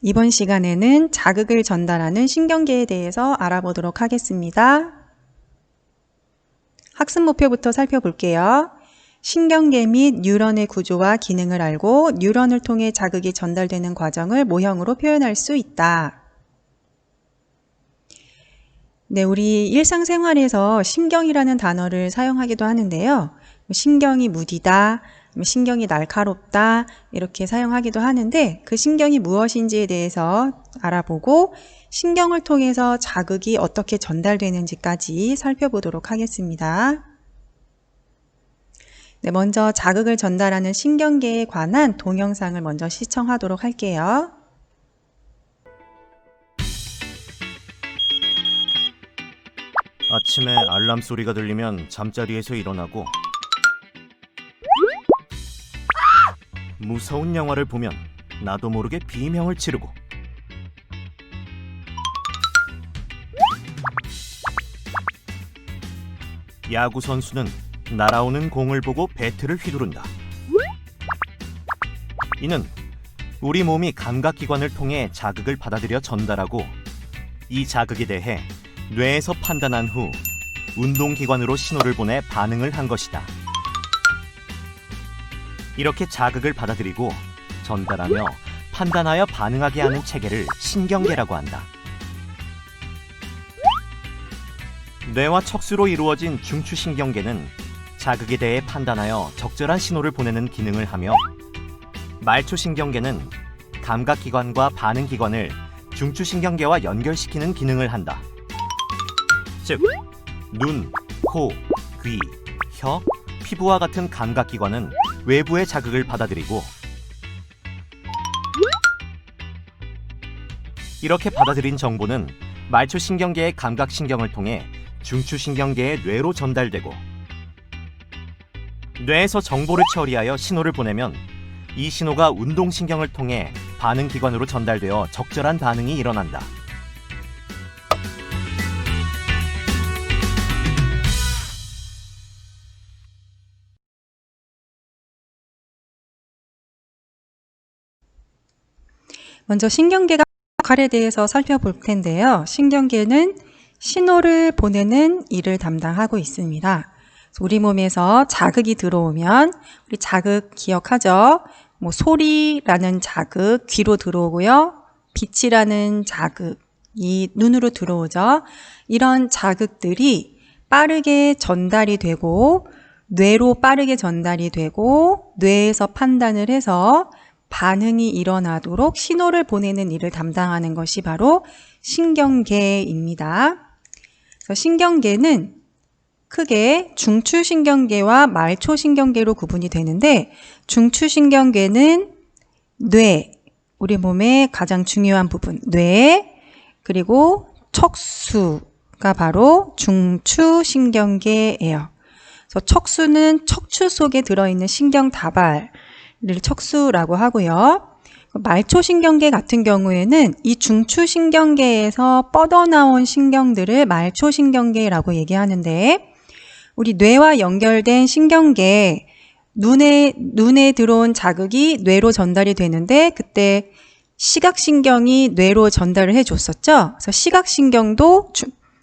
이번 시간에는 자극을 전달하는 신경계에 대해서 알아보도록 하겠습니다. 학습 목표부터 살펴볼게요. 신경계 및 뉴런의 구조와 기능을 알고 뉴런을 통해 자극이 전달되는 과정을 모형으로 표현할 수 있다. 네, 우리 일상생활에서 신경이라는 단어를 사용하기도 하는데요. 신경이 무디다, 신경이 날카롭다 이렇게 사용하기도 하는데 그 신경이 무엇인지에 대해서 알아보고 신경을 통해서 자극이 어떻게 전달되는지까지 살펴보도록 하겠습니다. 네, 먼저 자극을 전달하는 신경계에 관한 동영상을 먼저 시청하도록 할게요. 아침에 알람 소리가 들리면 잠자리에서 일어나고 무서운 영화를 보면 나도 모르게 비명을 지르고 야구 선수는 날아오는 공을 보고 배트를 휘두른다. 이는 우리 몸이 감각기관을 통해 자극을 받아들여 전달하고 이 자극에 대해 뇌에서 판단한 후 운동기관으로 신호를 보내 반응을 한 것이다. 이렇게 자극을 받아들이고 전달하며 판단하여 반응하게 하는 체계를 신경계라고 한다. 뇌와 척수로 이루어진 중추신경계는 자극에 대해 판단하여 적절한 신호를 보내는 기능을 하며 말초신경계는 감각기관과 반응기관을 중추신경계와 연결시키는 기능을 한다. 즉, 눈, 코, 귀, 혀, 피부와 같은 감각기관은 외부의 자극을 받아들이고 이렇게 받아들인 정보는 말초신경계의 감각신경을 통해 중추신경계의 뇌로 전달되고 뇌에서 정보를 처리하여 신호를 보내면 이 신호가 운동신경을 통해 반응기관으로 전달되어 적절한 반응이 일어난다. 먼저 신경계가 역할에 대해서 살펴볼 텐데요. 신경계는 신호를 보내는 일을 담당하고 있습니다. 우리 몸에서 자극이 들어오면 우리 자극 기억하죠? 소리라는 자극 귀로 들어오고요. 빛이라는 자극이 눈으로 들어오죠. 이런 자극들이 빠르게 전달이 되고 뇌로 빠르게 전달이 되고 뇌에서 판단을 해서 반응이 일어나도록 신호를 보내는 일을 담당하는 것이 바로 신경계입니다. 그래서 신경계는 크게 중추신경계와 말초신경계로 구분이 되는데 중추신경계는 뇌, 우리 몸의 가장 중요한 부분, 뇌, 그리고 척수가 바로 중추신경계예요. 그래서 척수는 척추 속에 들어있는 신경다발을 척수라고 하고요. 말초신경계 같은 경우에는 이 중추신경계에서 뻗어나온 신경들을 말초신경계라고 얘기하는데 우리 뇌와 연결된 신경계, 눈에 들어온 자극이 뇌로 전달이 되는데 그때 시각신경이 뇌로 전달을 해줬었죠. 그래서 시각신경도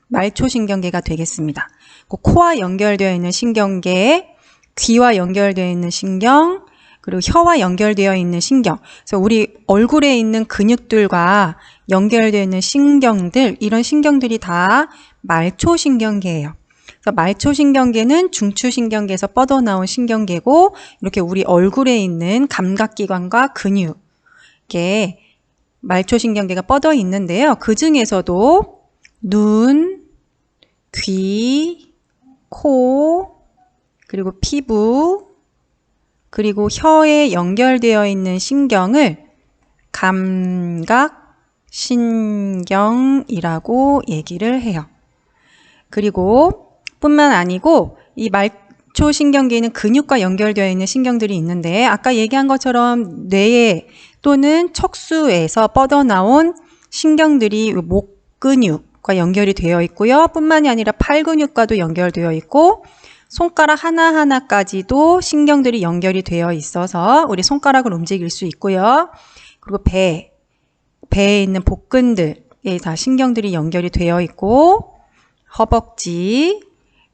말초신경계가 되겠습니다. 코와 연결되어 있는 신경계, 귀와 연결되어 있는 신경, 그리고 혀와 연결되어 있는 신경. 그래서 우리 얼굴에 있는 근육들과 연결되어 있는 신경들, 이런 신경들이 다 말초신경계예요. 그래서 말초신경계는 중추신경계에서 뻗어나온 신경계고 이렇게 우리 얼굴에 있는 감각기관과 근육에 말초신경계가 뻗어 있는데요. 그 중에서도 눈, 귀, 코, 그리고 피부, 그리고 혀에 연결되어 있는 신경을 감각신경이라고 얘기를 해요. 그리고 뿐만 아니고 이 말초신경계에는 근육과 연결되어 있는 신경들이 있는데 아까 얘기한 것처럼 뇌에 또는 척수에서 뻗어나온 신경들이 목근육과 연결이 되어 있고요. 뿐만이 아니라 팔근육과도 연결되어 있고 손가락 하나하나까지도 신경들이 연결이 되어 있어서 우리 손가락을 움직일 수 있고요. 그리고 배, 배에 있는 복근들에 다 신경들이 연결이 되어 있고 허벅지,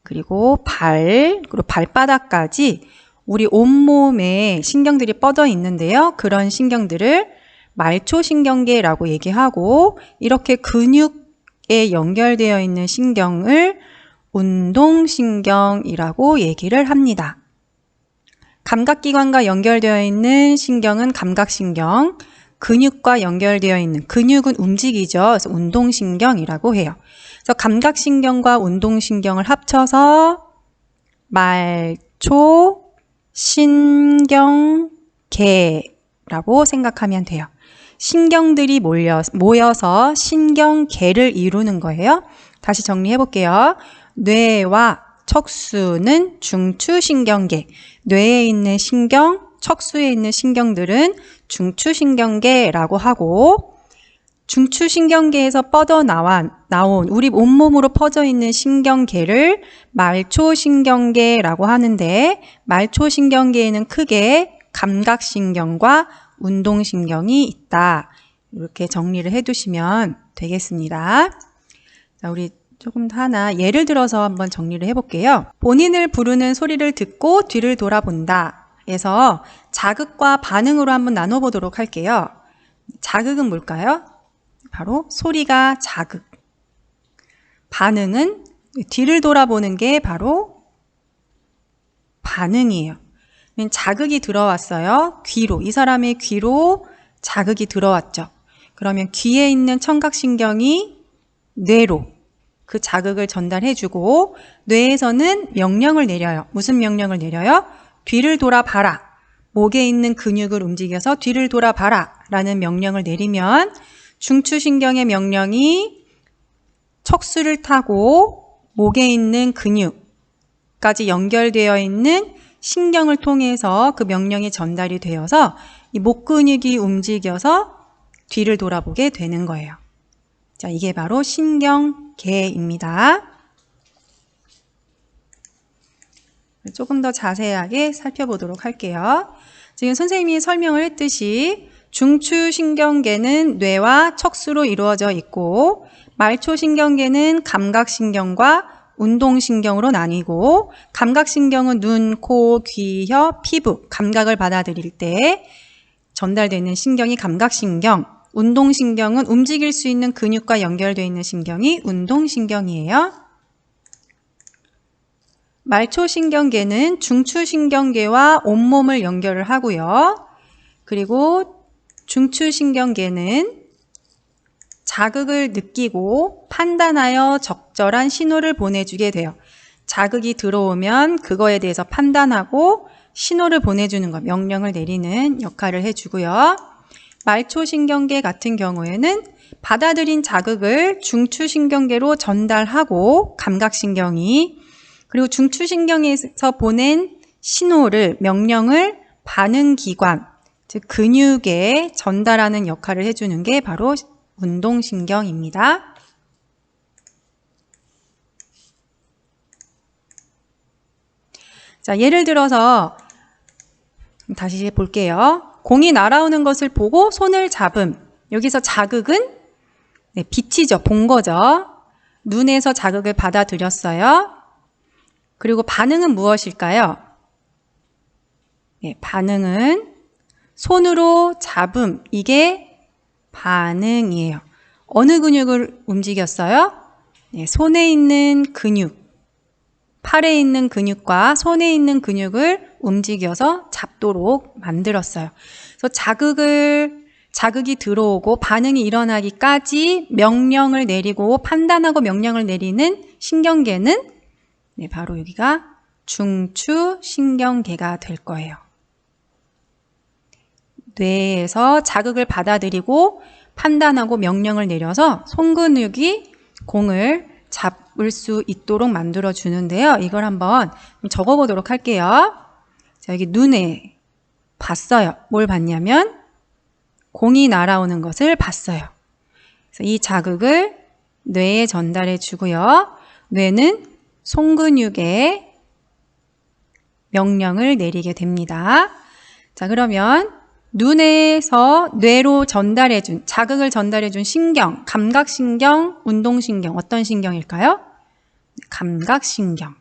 그리고 발, 그리고 발바닥까지 우리 온몸에 신경들이 뻗어 있는데요. 그런 신경들을 말초신경계라고 얘기하고 이렇게 근육에 연결되어 있는 신경을 운동신경이라고 얘기를 합니다. 감각기관과 연결되어 있는 신경은 감각신경, 근육과 연결되어 있는 근육은 움직이죠. 그래서 운동신경이라고 해요. 그래서 감각신경과 운동신경을 합쳐서 말초신경계라고 생각하면 돼요. 신경들이 모여서 신경계를 이루는 거예요. 다시 정리해 볼게요. 뇌와 척수는 중추신경계, 뇌에 있는 신경, 척수에 있는 신경들은 중추신경계라고 하고 중추신경계에서 뻗어 나온 우리 온몸으로 퍼져 있는 신경계를 말초신경계라고 하는데 말초신경계에는 크게 감각신경과 운동신경이 있다. 이렇게 정리를 해두시면 되겠습니다. 자, 우리 조금 더 하나 예를 들어서 한번 정리를 해볼게요. 본인을 부르는 소리를 듣고 뒤를 돌아본다. 그래서 자극과 반응으로 한번 나눠보도록 할게요. 자극은 뭘까요? 바로 소리가 자극. 반응은 뒤를 돌아보는 게 바로 반응이에요. 자극이 들어왔어요. 귀로. 이 사람의 귀로 자극이 들어왔죠. 그러면 귀에 있는 청각신경이 뇌로 그 자극을 전달해주고 뇌에서는 명령을 내려요. 무슨 명령을 내려요? 뒤를 돌아봐라. 목에 있는 근육을 움직여서 뒤를 돌아봐라 라는 명령을 내리면 중추신경의 명령이 척수를 타고 목에 있는 근육까지 연결되어 있는 신경을 통해서 그 명령이 전달이 되어서 이 목 근육이 움직여서 뒤를 돌아보게 되는 거예요. 자, 이게 바로 신경계입니다. 조금 더 자세하게 살펴보도록 할게요. 지금 선생님이 설명을 했듯이 중추신경계는 뇌와 척수로 이루어져 있고 말초신경계는 감각신경과 운동신경으로 나뉘고 감각신경은 눈, 코, 귀, 혀, 피부, 감각을 받아들일 때 전달되는 신경이 감각신경, 운동신경은 움직일 수 있는 근육과 연결되어 있는 신경이 운동신경이에요. 말초신경계는 중추신경계와 온몸을 연결을 하고요. 그리고 중추신경계는 자극을 느끼고 판단하여 적절한 신호를 보내주게 돼요. 자극이 들어오면 그거에 대해서 판단하고 신호를 보내주는 것, 명령을 내리는 역할을 해주고요. 말초신경계 같은 경우에는 받아들인 자극을 중추신경계로 전달하고 감각신경이 그리고 중추신경에서 보낸 신호를 명령을 반응기관, 즉 근육에 전달하는 역할을 해주는 게 바로 운동신경입니다. 자, 예를 들어서 다시 볼게요. 공이 날아오는 것을 보고 손을 잡음. 여기서 자극은 빛이죠. 본 거죠. 눈에서 자극을 받아들였어요. 그리고 반응은 무엇일까요? 반응은 손으로 잡음. 이게 반응이에요. 어느 근육을 움직였어요? 손에 있는 근육. 팔에 있는 근육과 손에 있는 근육을 움직여서 잡도록 만들었어요. 그래서 자극이 들어오고 반응이 일어나기까지 명령을 내리고 판단하고 명령을 내리는 신경계는 바로 여기가 중추신경계가 될 거예요. 뇌에서 자극을 받아들이고 판단하고 명령을 내려서 손근육이 공을 잡을 수 있도록 만들어 주는데요. 이걸 한번 적어 보도록 할게요. 자, 여기 눈에 봤어요. 뭘 봤냐면 공이 날아오는 것을 봤어요. 그래서 이 자극을 뇌에 전달해 주고요. 뇌는 손근육에 명령을 내리게 됩니다. 자, 그러면 눈에서 뇌로 전달해준, 자극을 전달해준 신경, 감각신경, 운동신경, 어떤 신경일까요? 감각신경.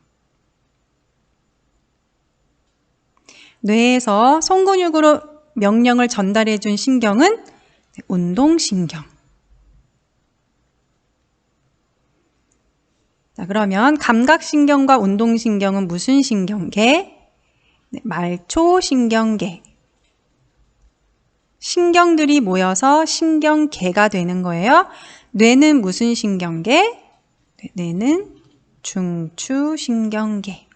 뇌에서 송근육으로 명령을 전달해준 신경은 운동신경. 자, 그러면 감각신경과 운동신경은 무슨 신경계? 말초신경계. 신경들이 모여서 신경계가 되는 거예요. 뇌는 무슨 신경계? 뇌는 중추신경계.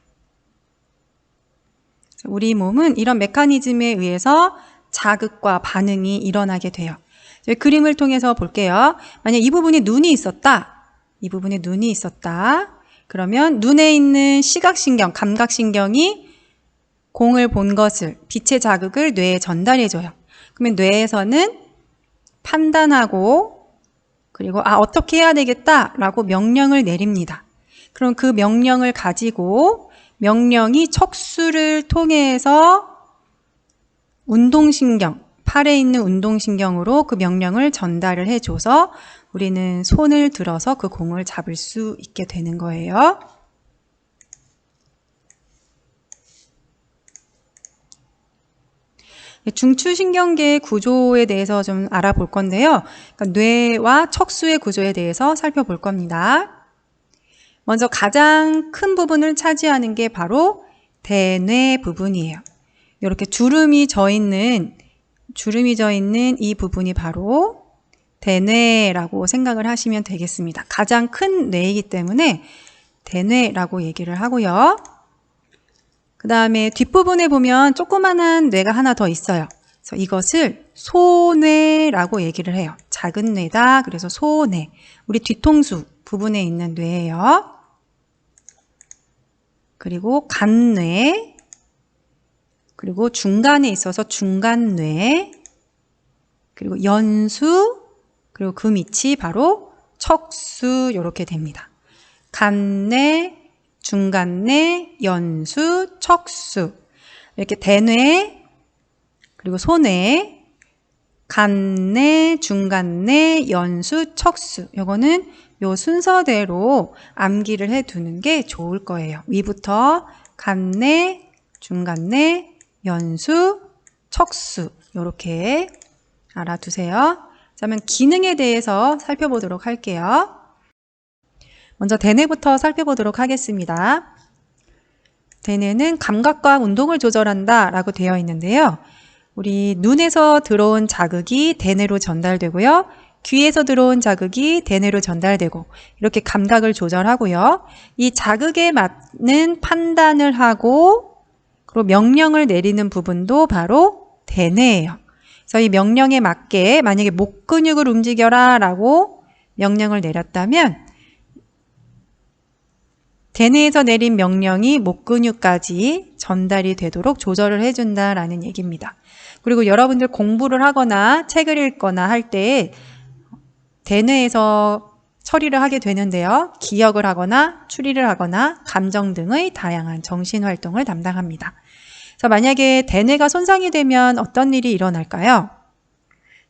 우리 몸은 이런 메커니즘에 의해서 자극과 반응이 일어나게 돼요. 저희 그림을 통해서 볼게요. 만약 이 부분에 눈이 있었다. 이 부분에 눈이 있었다. 그러면 눈에 있는 시각신경, 감각신경이 공을 본 것을, 빛의 자극을 뇌에 전달해줘요. 그러면 뇌에서는 판단하고 그리고 어떻게 해야 되겠다라고 명령을 내립니다. 그럼 그 명령을 가지고 명령이 척수를 통해서 운동신경, 팔에 있는 운동신경으로 그 명령을 전달을 해줘서 우리는 손을 들어서 그 공을 잡을 수 있게 되는 거예요. 중추신경계의 구조에 대해서 좀 알아볼 건데요. 그러니까 뇌와 척수의 구조에 대해서 살펴볼 겁니다. 먼저 가장 큰 부분을 차지하는 게 바로 대뇌 부분이에요. 이렇게 주름이 져 있는 이 부분이 바로 대뇌라고 생각을 하시면 되겠습니다. 가장 큰 뇌이기 때문에 대뇌라고 얘기를 하고요. 그 다음에 뒷부분에 보면 조그만한 뇌가 하나 더 있어요. 그래서 이것을 소뇌라고 얘기를 해요. 작은 뇌다. 그래서 소뇌. 우리 뒤통수 부분에 있는 뇌예요. 그리고 간뇌. 그리고 중간에 있어서 중간뇌. 그리고 연수. 그리고 그 밑이 바로 척수 이렇게 됩니다. 간뇌, 중간뇌, 연수, 척수 이렇게 대뇌, 그리고 소뇌, 간뇌, 중간뇌, 연수, 척수 이거는 요 순서대로 암기를 해두는 게 좋을 거예요. 위부터 간뇌, 중간뇌, 연수, 척수 이렇게 알아두세요. 그러면 기능에 대해서 살펴보도록 할게요. 먼저 대뇌부터 살펴보도록 하겠습니다. 대뇌는 감각과 운동을 조절한다 라고 되어 있는데요. 우리 눈에서 들어온 자극이 대뇌로 전달되고요. 귀에서 들어온 자극이 대뇌로 전달되고 이렇게 감각을 조절하고요. 이 자극에 맞는 판단을 하고 그리고 명령을 내리는 부분도 바로 대뇌예요. 그래서 이 명령에 맞게 만약에 목 근육을 움직여라 라고 명령을 내렸다면 대뇌에서 내린 명령이 목 근육까지 전달이 되도록 조절을 해준다라는 얘기입니다. 그리고 여러분들 공부를 하거나 책을 읽거나 할 때 대뇌에서 처리를 하게 되는데요. 기억을 하거나 추리를 하거나 감정 등의 다양한 정신활동을 담당합니다. 그래서 만약에 대뇌가 손상이 되면 어떤 일이 일어날까요?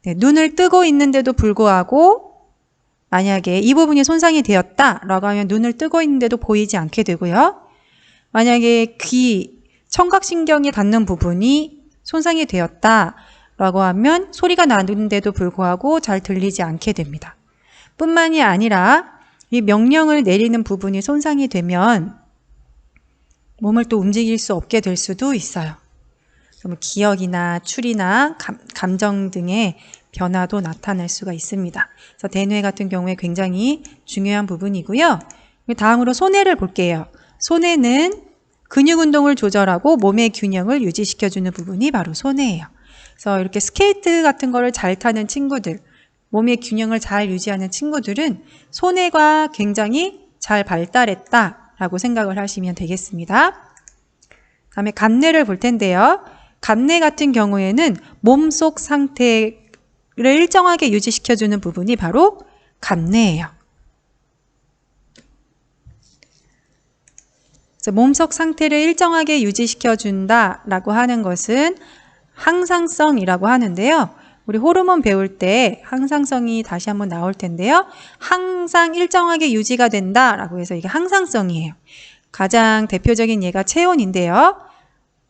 네, 눈을 뜨고 있는데도 불구하고 만약에 이 부분이 손상이 되었다라고 하면 눈을 뜨고 있는데도 보이지 않게 되고요. 만약에 귀, 청각신경이 닿는 부분이 손상이 되었다라고 하면 소리가 나는데도 불구하고 잘 들리지 않게 됩니다. 뿐만이 아니라 이 명령을 내리는 부분이 손상이 되면 몸을 또 움직일 수 없게 될 수도 있어요. 그러면 기억이나 추리나 감정 등의 변화도 나타날 수가 있습니다. 그래서 대뇌 같은 경우에 굉장히 중요한 부분이고요. 다음으로 소뇌를 볼게요. 소뇌는 근육 운동을 조절하고 몸의 균형을 유지시켜주는 부분이 바로 소뇌예요. 그래서 이렇게 스케이트 같은 거를 잘 타는 친구들, 몸의 균형을 잘 유지하는 친구들은 소뇌가 굉장히 잘 발달했다라고 생각을 하시면 되겠습니다. 다음에 간뇌를 볼 텐데요. 간뇌 같은 경우에는 몸속 상태를 일정하게 유지시켜주는 부분이 바로 간뇌예요. 그래서 몸속 상태를 일정하게 유지시켜준다라고 하는 것은 항상성이라고 하는데요. 우리 호르몬 배울 때 항상성이 다시 한번 나올 텐데요. 항상 일정하게 유지가 된다라고 해서 이게 항상성이에요. 가장 대표적인 예가 체온인데요.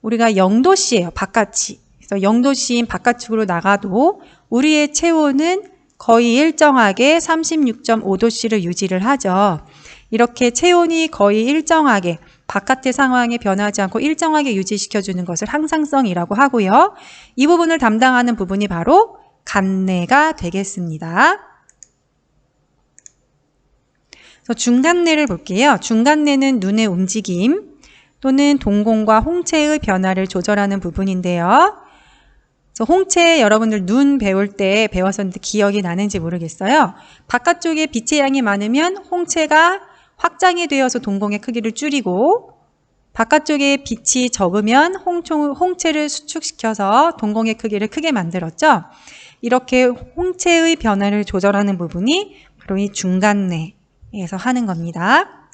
우리가 0도씨예요. 바깥이. 그래서 0도씨인 바깥쪽으로 나가도 우리의 체온은 거의 일정하게 36.5도씨를 유지를 하죠. 이렇게 체온이 거의 일정하게 바깥의 상황에 변하지 않고 일정하게 유지시켜주는 것을 항상성이라고 하고요. 이 부분을 담당하는 부분이 바로 간내가 되겠습니다. 그래서 중간내를 볼게요. 중간내는 눈의 움직임 또는 동공과 홍채의 변화를 조절하는 부분인데요. 그래서 홍채 여러분들 눈 배울 때 배웠었는데 기억이 나는지 모르겠어요. 바깥쪽에 빛의 양이 많으면 홍채가 확장이 되어서 동공의 크기를 줄이고 바깥쪽에 빛이 적으면 홍채를 수축시켜서 동공의 크기를 크게 만들었죠. 이렇게 홍채의 변화를 조절하는 부분이 바로 이 중간내에서 하는 겁니다.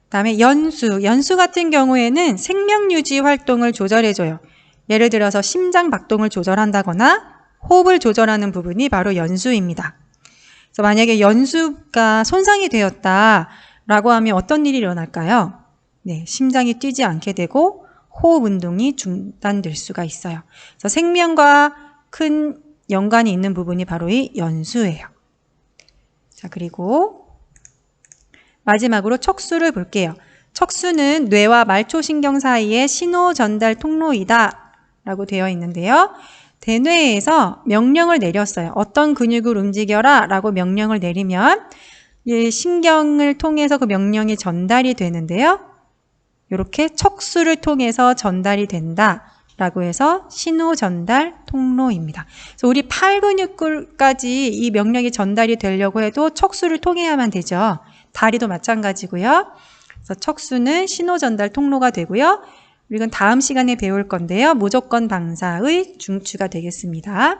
그다음에 연수 같은 경우에는 생명유지 활동을 조절해줘요. 예를 들어서 심장 박동을 조절한다거나 호흡을 조절하는 부분이 바로 연수입니다. 그래서 만약에 연수가 손상이 되었다라고 하면 어떤 일이 일어날까요? 네, 심장이 뛰지 않게 되고 호흡 운동이 중단될 수가 있어요. 그래서 생명과 큰 연관이 있는 부분이 바로 이 연수예요. 자, 그리고 마지막으로 척수를 볼게요. 척수는 뇌와 말초신경 사이의 신호 전달 통로이다 라고 되어 있는데요. 대뇌에서 명령을 내렸어요. 어떤 근육을 움직여라 라고 명령을 내리면 신경을 통해서 그 명령이 전달이 되는데요. 이렇게 척수를 통해서 전달이 된다라고 해서 신호 전달 통로입니다. 그래서 우리 팔 근육까지 이 명령이 전달이 되려고 해도 척수를 통해야만 되죠. 다리도 마찬가지고요. 그래서 척수는 신호 전달 통로가 되고요. 이건 다음 시간에 배울 건데요. 무조건 방사의 중추가 되겠습니다.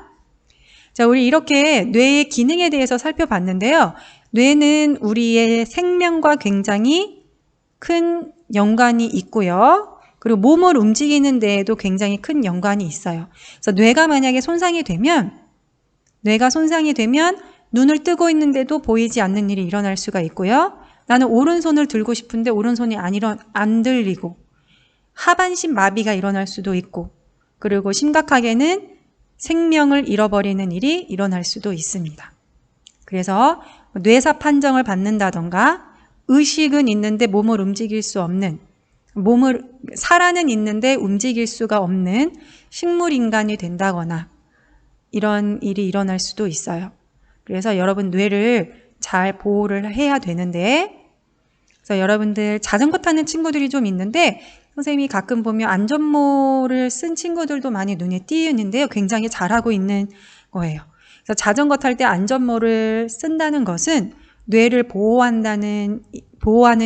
자, 우리 이렇게 뇌의 기능에 대해서 살펴봤는데요. 뇌는 우리의 생명과 굉장히 큰 연관이 있고요. 그리고 몸을 움직이는 데에도 굉장히 큰 연관이 있어요. 그래서 뇌가 만약에 손상이 되면 눈을 뜨고 있는데도 보이지 않는 일이 일어날 수가 있고요. 나는 오른손을 들고 싶은데 오른손이 안 들리고 하반신 마비가 일어날 수도 있고 그리고 심각하게는 생명을 잃어버리는 일이 일어날 수도 있습니다. 그래서 뇌사 판정을 받는다던가 의식은 있는데 몸을 움직일 수 없는 살아는 있는데 움직일 수가 없는 식물인간이 된다거나 이런 일이 일어날 수도 있어요. 그래서 여러분 뇌를 잘 보호를 해야 되는데 그래서 여러분들 자전거 타는 친구들이 좀 있는데 선생님이 가끔 보면 안전모를 쓴 친구들도 많이 눈에 띄는데요. 굉장히 잘하고 있는 거예요. 그래서 자전거 탈 때 안전모를 쓴다는 것은 뇌를 보호하는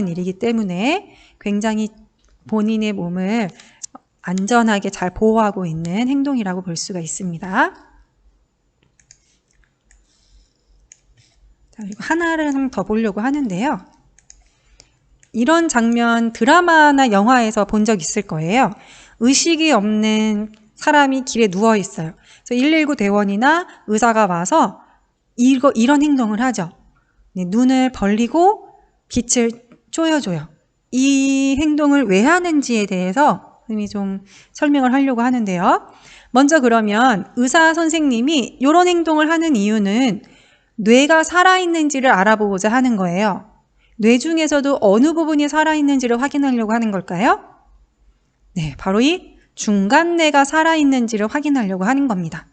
일이기 때문에 굉장히 본인의 몸을 안전하게 잘 보호하고 있는 행동이라고 볼 수가 있습니다. 자, 그리고 하나를 더 보려고 하는데요. 이런 장면 드라마나 영화에서 본 적 있을 거예요. 의식이 없는 사람이 길에 누워 있어요. 그래서 119 대원이나 의사가 와서 이런 행동을 하죠. 네, 눈을 벌리고 빛을 쪼여줘요. 이 행동을 왜 하는지에 대해서 선생님이 좀 설명을 하려고 하는데요. 먼저 그러면 의사 선생님이 이런 행동을 하는 이유는 뇌가 살아있는지를 알아보고자 하는 거예요. 뇌 중에서도 어느 부분이 살아있는지를 확인하려고 하는 걸까요? 네, 바로 이 중간내가 살아있는지를 확인하려고 하는 겁니다.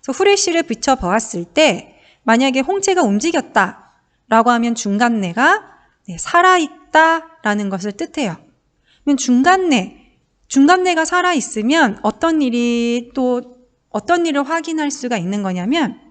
그래서 후레쉬를 비춰보았을 때 만약에 홍채가 움직였다라고 하면 중간내가 살아있다라는 것을 뜻해요. 그러면 중간내가 살아있으면 어떤 일을 확인할 수가 있는 거냐면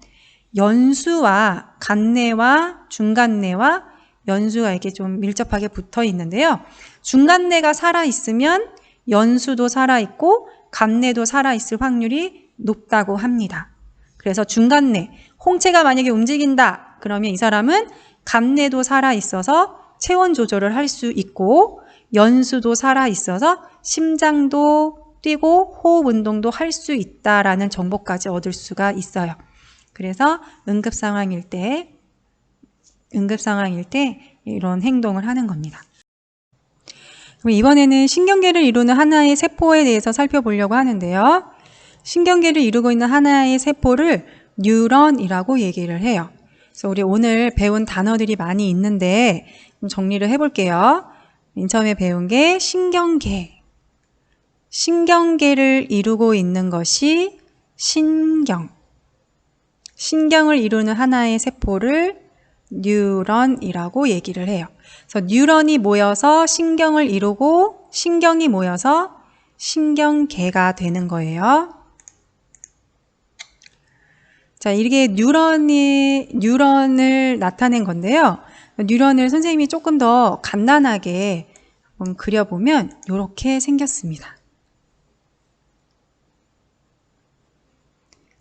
연수와 간내와 중간내와 연수가 이렇게 좀 밀접하게 붙어 있는데요. 중간내가 살아있으면 연수도 살아있고 간내도 살아있을 확률이 높다고 합니다. 그래서 중간내, 홍채가 만약에 움직인다 그러면 이 사람은 간내도 살아있어서 체온 조절을 할 수 있고 연수도 살아있어서 심장도 뛰고 호흡 운동도 할 수 있다라는 정보까지 얻을 수가 있어요. 그래서 응급 상황일 때 이런 행동을 하는 겁니다. 그럼 이번에는 신경계를 이루는 하나의 세포에 대해서 살펴보려고 하는데요. 신경계를 이루고 있는 하나의 세포를 뉴런이라고 얘기를 해요. 그래서 우리 오늘 배운 단어들이 많이 있는데 좀 정리를 해볼게요. 맨 처음에 배운 게 신경계. 신경계를 이루고 있는 것이 신경. 신경을 이루는 하나의 세포를 뉴런이라고 얘기를 해요. 그래서 뉴런이 모여서 신경을 이루고 신경이 모여서 신경계가 되는 거예요. 자, 이게 뉴런을 나타낸 건데요. 뉴런을 선생님이 조금 더 간단하게 한번 그려보면 이렇게 생겼습니다.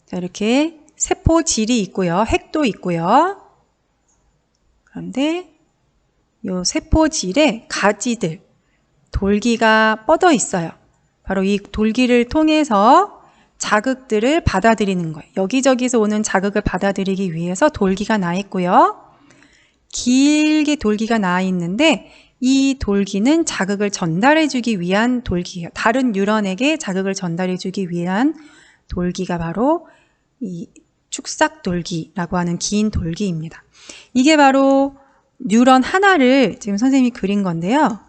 자, 이렇게 세포질이 있고요. 핵도 있고요. 그런데 이 세포질에 가지들, 돌기가 뻗어 있어요. 바로 이 돌기를 통해서 자극들을 받아들이는 거예요. 여기저기서 오는 자극을 받아들이기 위해서 돌기가 나 있고요. 길게 돌기가 나 있는데 이 돌기는 자극을 전달해주기 위한 돌기예요. 다른 뉴런에게 자극을 전달해주기 위한 돌기가 바로 이 축삭돌기라고 하는 긴 돌기입니다. 이게 바로 뉴런 하나를 지금 선생님이 그린 건데요.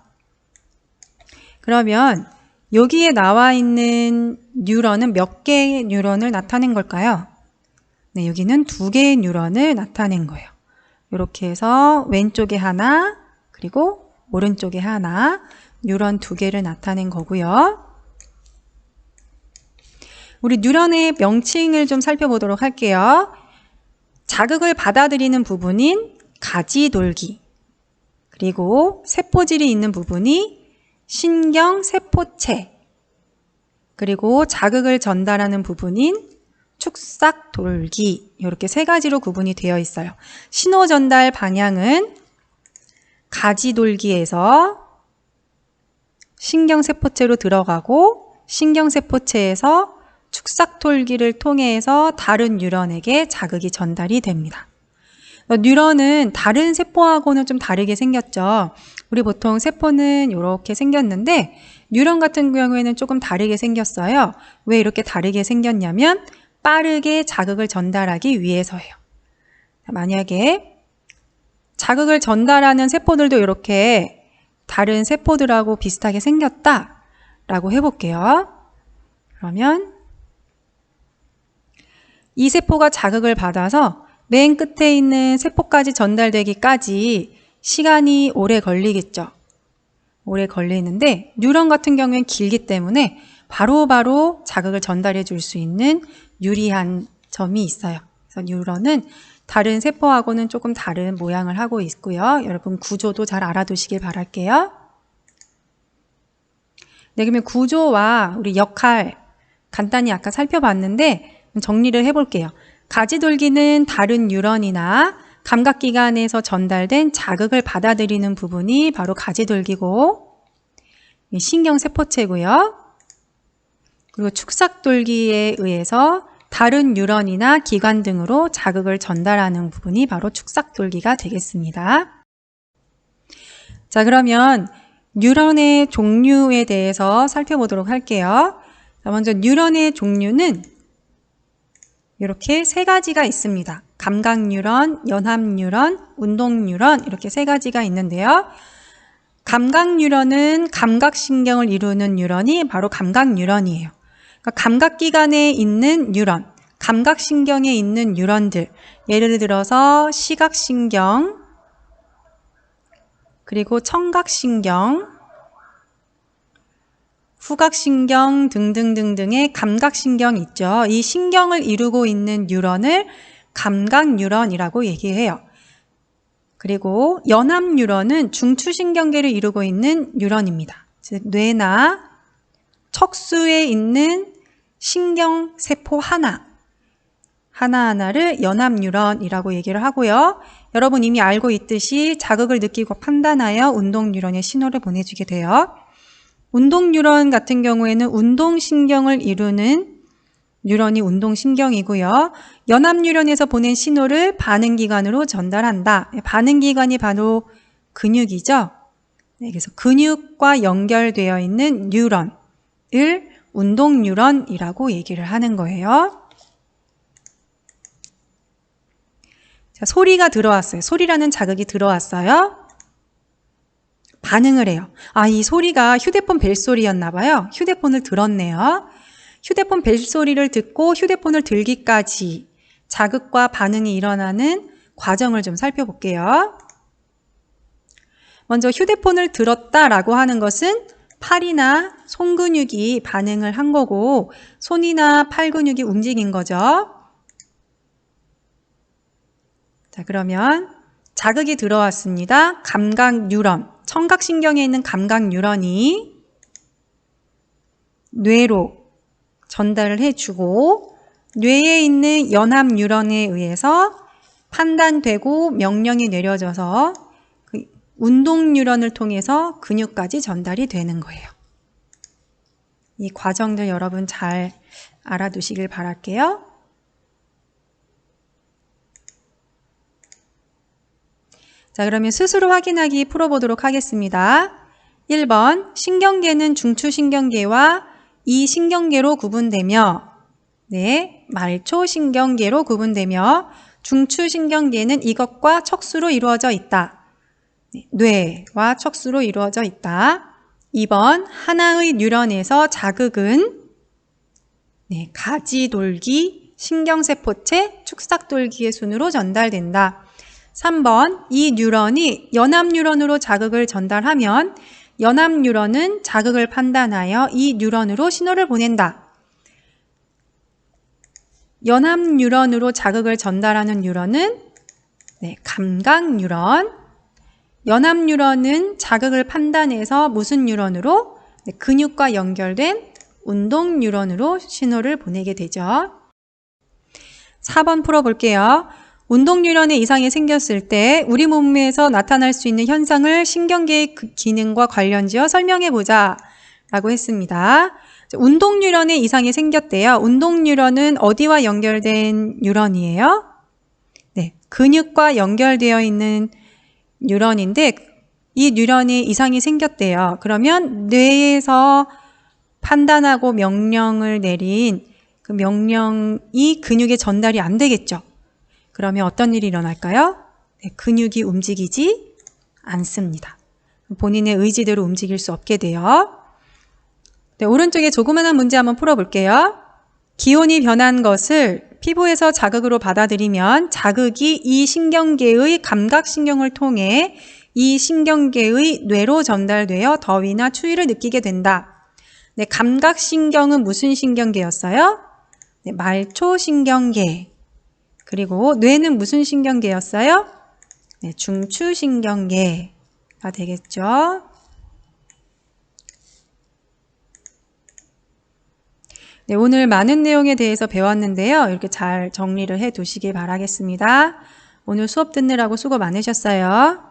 그러면 여기에 나와 있는 뉴런은 몇 개의 뉴런을 나타낸 걸까요? 네, 여기는 2개의 뉴런을 나타낸 거예요. 이렇게 해서 왼쪽에 하나, 그리고 오른쪽에 하나, 뉴런 2개를 나타낸 거고요. 우리 뉴런의 명칭을 좀 살펴보도록 할게요. 자극을 받아들이는 부분인 가지돌기, 그리고 세포질이 있는 부분이 신경세포체, 그리고 자극을 전달하는 부분인 축삭돌기, 이렇게 3가지로 구분이 되어 있어요. 신호 전달 방향은 가지돌기에서 신경세포체로 들어가고 신경세포체에서 축삭돌기를 통해서 다른 뉴런에게 자극이 전달이 됩니다. 뉴런은 다른 세포하고는 좀 다르게 생겼죠. 우리 보통 세포는 이렇게 생겼는데 뉴런 같은 경우에는 조금 다르게 생겼어요. 왜 이렇게 다르게 생겼냐면 빠르게 자극을 전달하기 위해서예요. 만약에 자극을 전달하는 세포들도 이렇게 다른 세포들하고 비슷하게 생겼다라고 해볼게요. 그러면 이 세포가 자극을 받아서 맨 끝에 있는 세포까지 전달되기까지 시간이 오래 걸리겠죠. 오래 걸리는데 뉴런 같은 경우엔 길기 때문에 바로바로 자극을 전달해 줄 수 있는 유리한 점이 있어요. 그래서 뉴런은 다른 세포하고는 조금 다른 모양을 하고 있고요. 여러분 구조도 잘 알아두시길 바랄게요. 네, 그러면 구조와 우리 역할 간단히 아까 살펴봤는데 정리를 해볼게요. 가지돌기는 다른 뉴런이나 감각기관에서 전달된 자극을 받아들이는 부분이 바로 가지돌기고 신경세포체고요. 그리고 축삭돌기에 의해서 다른 뉴런이나 기관 등으로 자극을 전달하는 부분이 바로 축삭돌기가 되겠습니다. 자, 그러면 뉴런의 종류에 대해서 살펴보도록 할게요. 자, 먼저 뉴런의 종류는 이렇게 3가지가 있습니다. 감각뉴런, 연합뉴런, 운동뉴런 이렇게 3가지가 있는데요. 감각뉴런은 감각신경을 이루는 뉴런이 바로 감각뉴런이에요. 그러니까 감각기관에 있는 뉴런, 감각신경에 있는 뉴런들, 예를 들어서 시각신경, 그리고 청각신경, 후각신경 등등등등의 감각신경 있죠. 이 신경을 이루고 있는 뉴런을 감각뉴런이라고 얘기해요. 그리고 연합뉴런은 중추신경계를 이루고 있는 뉴런입니다. 즉 뇌나 척수에 있는 신경세포 하나하나를 연합뉴런이라고 얘기를 하고요. 여러분 이미 알고 있듯이 자극을 느끼고 판단하여 운동뉴런에 신호를 보내주게 돼요. 운동 뉴런 같은 경우에는 운동신경을 이루는 뉴런이 운동신경이고요. 연합 뉴런에서 보낸 신호를 반응기관으로 전달한다. 반응기관이 바로 근육이죠. 네, 그래서 근육과 연결되어 있는 뉴런을 운동 뉴런이라고 얘기를 하는 거예요. 자, 소리가 들어왔어요. 소리라는 자극이 들어왔어요. 반응을 해요. 아, 이 소리가 휴대폰 벨소리였나 봐요. 휴대폰을 들었네요. 휴대폰 벨소리를 듣고 휴대폰을 들기까지 자극과 반응이 일어나는 과정을 좀 살펴볼게요. 먼저 휴대폰을 들었다라고 하는 것은 팔이나 손 근육이 반응을 한 거고 손이나 팔 근육이 움직인 거죠. 자, 그러면 자극이 들어왔습니다. 감각 뉴런, 청각신경에 있는 감각 뉴런이 뇌로 전달을 해주고 뇌에 있는 연합 뉴런에 의해서 판단되고 명령이 내려져서 그 운동 뉴런을 통해서 근육까지 전달이 되는 거예요. 이 과정들 여러분 잘 알아두시길 바랄게요. 자, 그러면 스스로 확인하기 풀어보도록 하겠습니다. 1번, 신경계는 중추신경계와 이신경계로 구분되며, 네, 말초신경계로 구분되며, 중추신경계는 이것과 척수로 이루어져 있다. 네, 뇌와 척수로 이루어져 있다. 2번, 하나의 뉴런에서 자극은 네, 가지돌기, 신경세포체, 축삭돌기의 순으로 전달된다. 3번, 이 뉴런이 연합 뉴런으로 자극을 전달하면 연합 뉴런은 자극을 판단하여 이 뉴런으로 신호를 보낸다. 연합 뉴런으로 자극을 전달하는 뉴런은 네, 감각 뉴런. 연합 뉴런은 자극을 판단해서 무슨 뉴런으로? 네, 근육과 연결된 운동 뉴런으로 신호를 보내게 되죠. 4번 풀어볼게요. 운동 뉴런에 이상이 생겼을 때 우리 몸에서 나타날 수 있는 현상을 신경계의 기능과 관련지어 설명해보자 라고 했습니다. 운동 뉴런에 이상이 생겼대요. 운동 뉴런은 어디와 연결된 뉴런이에요? 네, 근육과 연결되어 있는 뉴런인데 이 뉴런에 이상이 생겼대요. 그러면 뇌에서 판단하고 명령을 내린 그 명령이 근육에 전달이 안 되겠죠. 그러면 어떤 일이 일어날까요? 네, 근육이 움직이지 않습니다. 본인의 의지대로 움직일 수 없게 돼요. 네, 오른쪽에 조그마한 문제 한번 풀어볼게요. 기온이 변한 것을 피부에서 자극으로 받아들이면 자극이 이 신경계의 감각신경을 통해 이 신경계의 뇌로 전달되어 더위나 추위를 느끼게 된다. 네, 감각신경은 무슨 신경계였어요? 네, 말초신경계. 그리고 뇌는 무슨 신경계였어요? 네, 중추신경계가 되겠죠. 네, 오늘 많은 내용에 대해서 배웠는데요. 이렇게 잘 정리를 해 두시길 바라겠습니다. 오늘 수업 듣느라고 수고 많으셨어요.